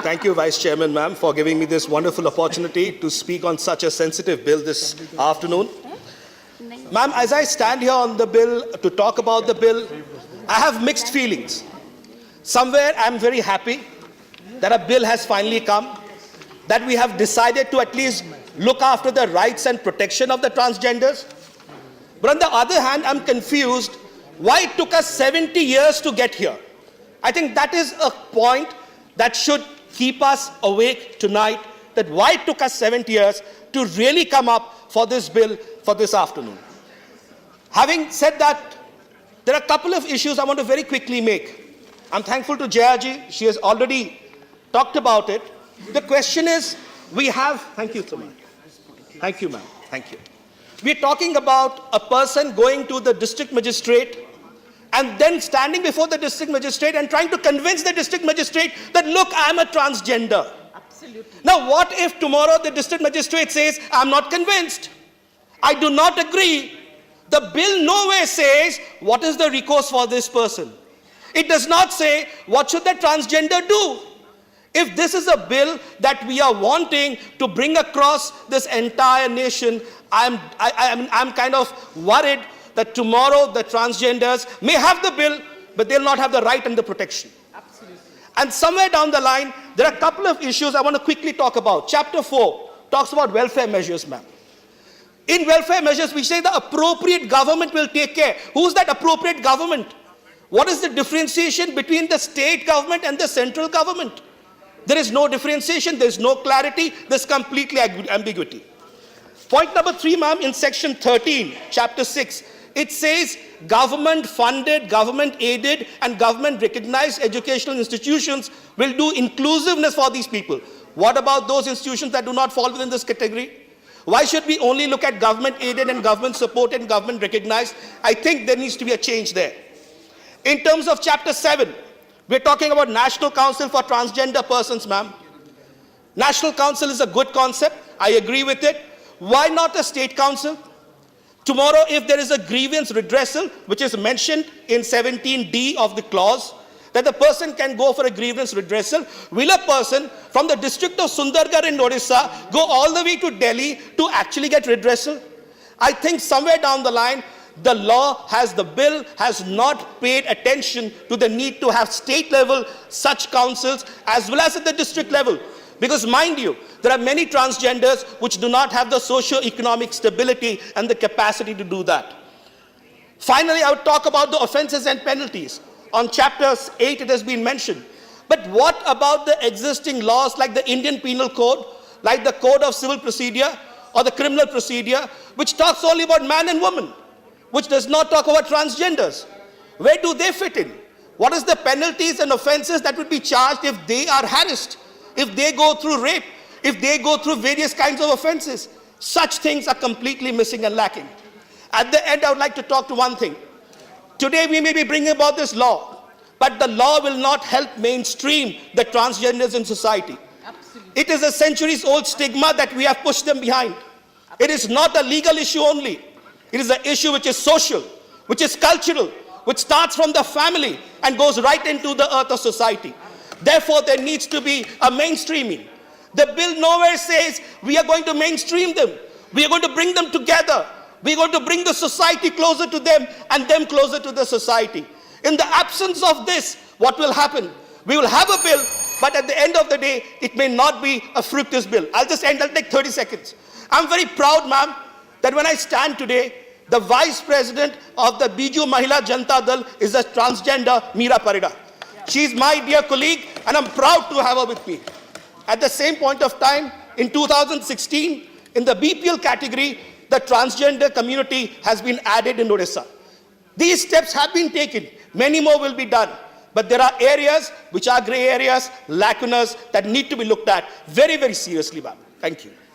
Thank you, Vice Chairman, ma'am, for giving me this wonderful opportunity to speak on such a sensitive bill this afternoon. Ma'am, as I stand here on the bill to talk about the bill, I have mixed feelings. Somewhere I'm very happy that a bill has finally come, that we have decided to at least look after the rights and protection of the transgenders. But on the other hand, I'm confused why it took us 70 years to get here. I think that is a point that should keep us awake tonight, that why it took us 70 years to really come up for this bill for this afternoon. Having said that, there are a couple of issues I want to very quickly make. I'm thankful to Jayaji, she has already talked about it. The question is, we have, thank you so much. Thank you, ma'am, thank you. We're talking about a person going to the district magistrate and then standing before the district magistrate and trying to convince the district magistrate that, look, I'm a transgender. Absolutely. Now, what if tomorrow the district magistrate says, I'm not convinced, I do not agree? The bill nowhere says, what is the recourse for this person? It does not say, what should the transgender do? If this is a bill that we are wanting to bring across this entire nation, I'm kind of worried that tomorrow the transgenders may have the bill, but they'll not have the right and the protection. Absolutely. And somewhere down the line, there are a couple of issues I want to quickly talk about. Chapter 4 talks about welfare measures, ma'am. In welfare measures, we say the appropriate government will take care. Who's that appropriate government? What is the differentiation between the state government and the central government? There is no differentiation, there is no clarity, there's completely ambiguity. Point number 3, ma'am, in section 13, chapter 6, it says government-funded, government-aided, and government-recognized educational institutions will do inclusiveness for these people. What about those institutions that do not fall within this category? Why should we only look at government-aided and government-supported and government-recognized? I think there needs to be a change there. In terms of chapter 7, we're talking about National Council for Transgender Persons, ma'am. National Council is a good concept. I agree with it. Why not a state council? Tomorrow, if there is a grievance redressal, which is mentioned in 17D of the clause, that the person can go for a grievance redressal, will a person from the district of Sundargarh in Odisha go all the way to Delhi to actually get redressal? I think somewhere down the line, the bill has not paid attention to the need to have state level such councils as well as at the district level. Because mind you, there are many transgenders which do not have the socio-economic stability and the capacity to do that. Finally, I would talk about the offenses and penalties. On chapter 8, it has been mentioned. But what about the existing laws like the Indian Penal Code, like the Code of Civil Procedure or the Criminal Procedure, which talks only about man and woman, which does not talk about transgenders? Where do they fit in? What is the penalties and offenses that would be charged if they are harassed, if they go through rape, if they go through various kinds of offenses? Such things are completely missing and lacking. At the end, I would like to talk to one thing. Today, we may be bringing about this law, but the law will not help mainstream the transgenders in society. Absolutely. It is a centuries-old stigma that we have pushed them behind. It is not a legal issue only. It is an issue which is social, which is cultural, which starts from the family and goes right into the earth of society. Therefore, there needs to be a mainstreaming. The bill nowhere says we are going to mainstream them. We are going to bring them together. We are going to bring the society closer to them and them closer to the society. In the absence of this, what will happen? We will have a bill, but at the end of the day, it may not be a fructuous bill. I'll take 30 seconds. I'm very proud, ma'am, that when I stand today, the Vice President of the Biju Mahila Janata Dal is a transgender Meera Parida. She's my dear colleague, and I'm proud to have her with me. At the same point of time, in 2016, in the BPL category, the transgender community has been added in Odisha. These steps have been taken. Many more will be done. But there are areas which are grey areas, lacunas that need to be looked at very, very seriously, ma'am. Thank you.